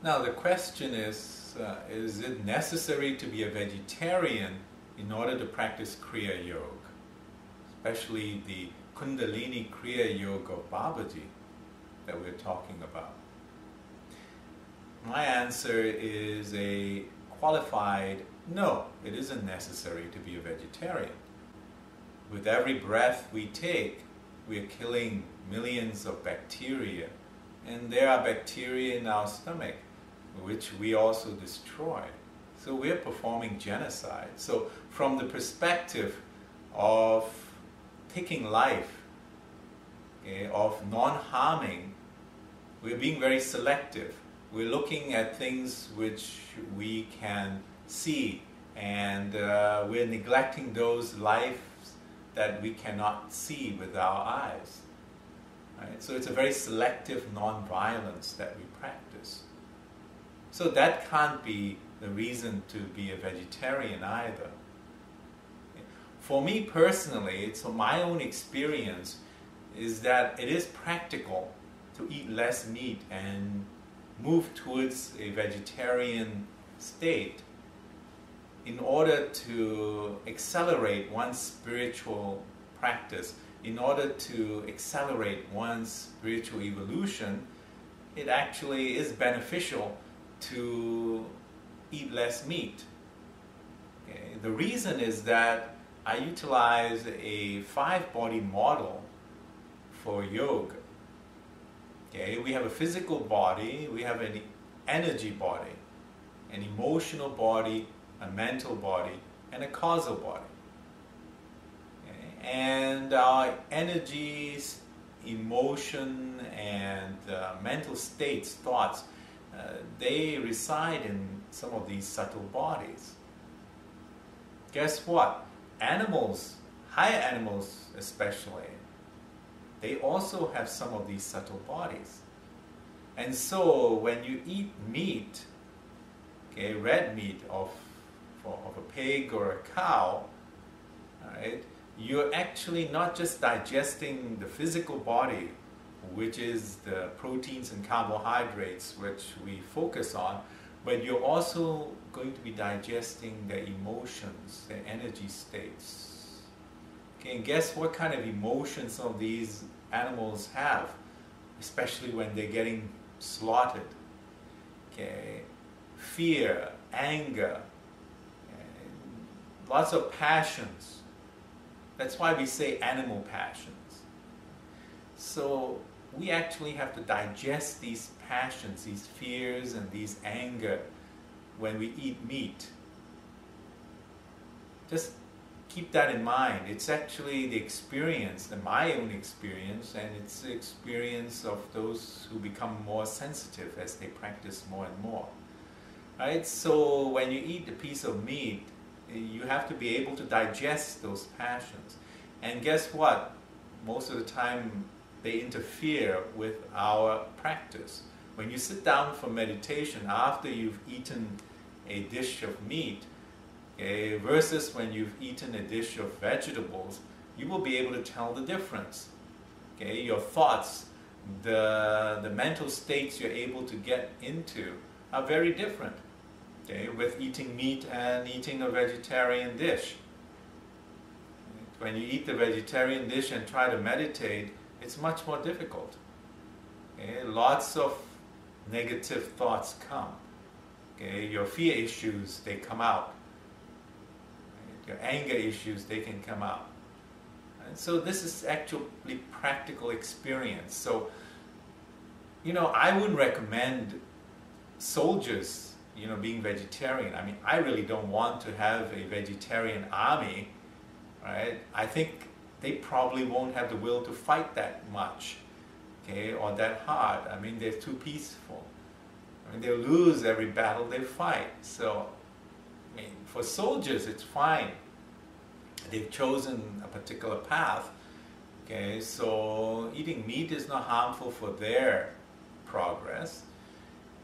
Now the question is it necessary to be a vegetarian in order to practice Kriya Yoga? Especially the Kundalini Kriya Yoga of Babaji that we're talking about. My answer is a qualified no, it isn't necessary to be a vegetarian. With every breath we take, we are killing millions of bacteria, and there are bacteria in our stomach which we also destroy. So we're performing genocide. So from the perspective of taking life, okay, of non-harming, we're being very selective. We're looking at things which we can see, and we're neglecting those lives that we cannot see with our eyes. Right? So it's a very selective non-violence that we practice. So that can't be the reason to be a vegetarian either. For me personally, it's my own experience is that it is practical to eat less meat and move towards a vegetarian state in order to accelerate one's spiritual practice, in order to accelerate one's spiritual evolution. It actually is beneficial to eat less meat. Okay? The reason is that I utilize a 5-body model for yoga. Okay? We have a physical body, we have an energy body, an emotional body, a mental body, and a causal body. Okay? And our energies, emotion, and mental states, thoughts, they reside in some of these subtle bodies. Guess what? Animals, higher animals especially, they also have some of these subtle bodies. And so when you eat meat, okay, red meat of a pig or a cow, right, you're actually not just digesting the physical body, which is the proteins and carbohydrates which we focus on, but you're also going to be digesting the emotions, the energy states. Okay, and guess what kind of emotions some of these animals have, especially when they're getting slaughtered? Okay, fear, anger, lots of passions. That's why we say animal passions. So we actually have to digest these passions, these fears and these anger when we eat meat. Just keep that in mind. It's actually the experience, my own experience, and it's the experience of those who become more sensitive as they practice more and more. Right? So when you eat a piece of meat, you have to be able to digest those passions. And guess what? Most of the time they interfere with our practice. When you sit down for meditation after you've eaten a dish of meat, okay, versus when you've eaten a dish of vegetables, you will be able to tell the difference. Okay, your thoughts, the mental states you're able to get into are very different. Okay, with eating meat and eating a vegetarian dish. When you eat the vegetarian dish and try to meditate, it's much more difficult. Okay, lots of negative thoughts come. Okay, your fear issues, they come out. Your anger issues, they can come out. And so this is actually practical experience. So, I wouldn't recommend soldiers being vegetarian. I mean, I really don't want to have a vegetarian army, right? I think they probably won't have the will to fight that much, okay, or that hard. I mean, they're too peaceful. I mean, they'll lose every battle they fight. So, I mean, for soldiers, it's fine. They've chosen a particular path, okay, so eating meat is not harmful for their progress.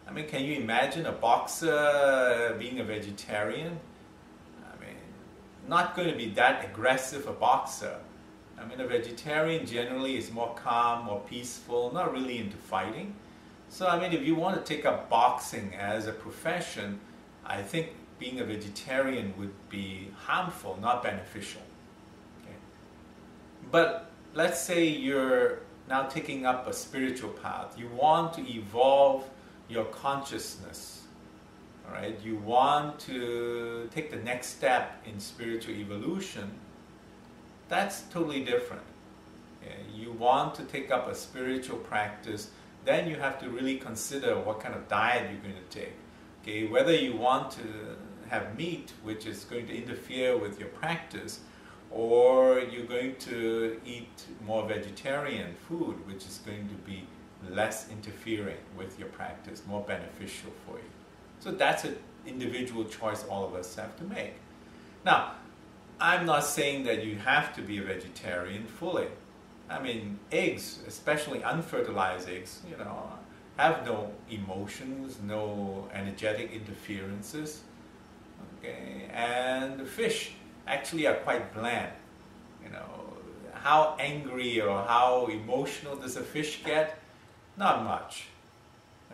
I mean, can you imagine a boxer being a vegetarian? I mean, not going to be that aggressive a boxer. I mean, a vegetarian generally is more calm, more peaceful, not really into fighting. So I mean, if you want to take up boxing as a profession, I think being a vegetarian would be harmful, not beneficial. Okay? But let's say you're now taking up a spiritual path. You want to evolve your consciousness. All right? You want to take the next step in spiritual evolution. That's totally different. Okay? You want to take up a spiritual practice, then you have to really consider what kind of diet you're going to take. Okay? Whether you want to have meat, which is going to interfere with your practice, or you're going to eat more vegetarian food, which is going to be less interfering with your practice, more beneficial for you. So that's an individual choice all of us have to make. Now, I'm not saying that you have to be a vegetarian fully. I mean, eggs, especially unfertilized eggs, you know, have no emotions, no energetic interferences. Okay, and the fish actually are quite bland. You know, how angry or how emotional does a fish get? Not much.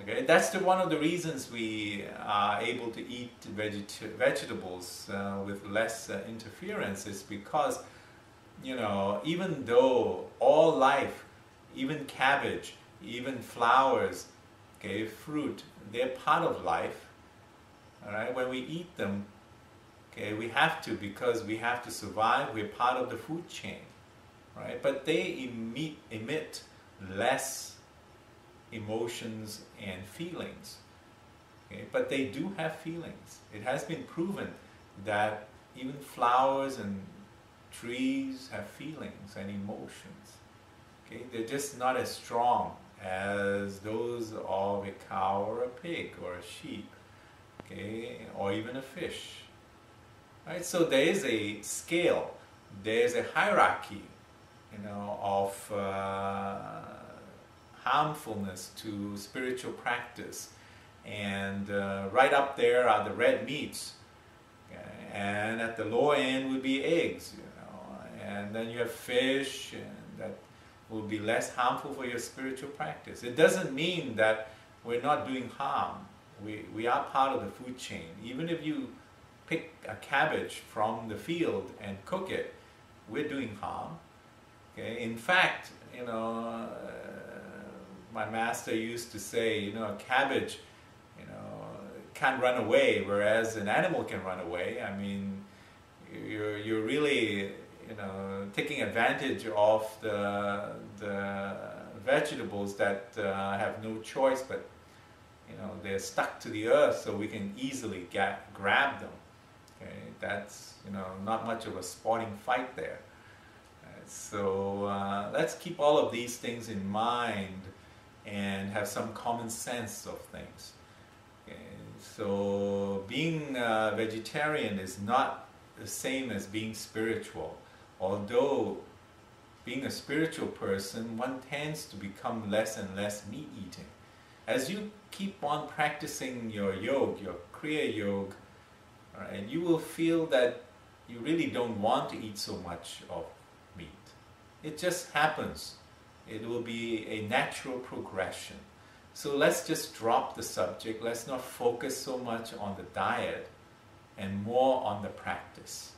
Okay, that's one of the reasons we are able to eat vegetables with less interference, is because, you know, even though all life, even cabbage, even flowers, okay, fruit, they're part of life. All right, when we eat them, okay, we have to, because we have to survive. We're part of the food chain, right? But they emit less emotions and feelings. Okay? But they do have feelings. It has been proven that even flowers and trees have feelings and emotions. Okay? They're just not as strong as those of a cow or a pig or a sheep, okay, or even a fish. Right? So there is a scale, there is a hierarchy, you know, of harmfulness to spiritual practice, and right up there are the red meats, okay? And at the lower end would be eggs, you know, and then you have fish, and that will be less harmful for your spiritual practice. It doesn't mean that we're not doing harm. We are part of the food chain. Even if you pick a cabbage from the field and cook it, we're doing harm. Okay? In fact, you know, my master used to say, you know, a cabbage, you know, can't run away, whereas an animal can run away. I mean, you're really, you know, taking advantage of the vegetables that have no choice, but, you know, they're stuck to the earth, so we can easily grab them. Okay, that's, you know, not much of a sporting fight there. So let's keep all of these things in mind and have some common sense of things. Okay, so being a vegetarian is not the same as being spiritual. Although being a spiritual person, one tends to become less and less meat eating. As you keep on practicing your yoga, your Kriya yoga, right, you will feel that you really don't want to eat so much of meat. It just happens. It will be a natural progression. So let's just drop the subject. Let's not focus so much on the diet and more on the practice.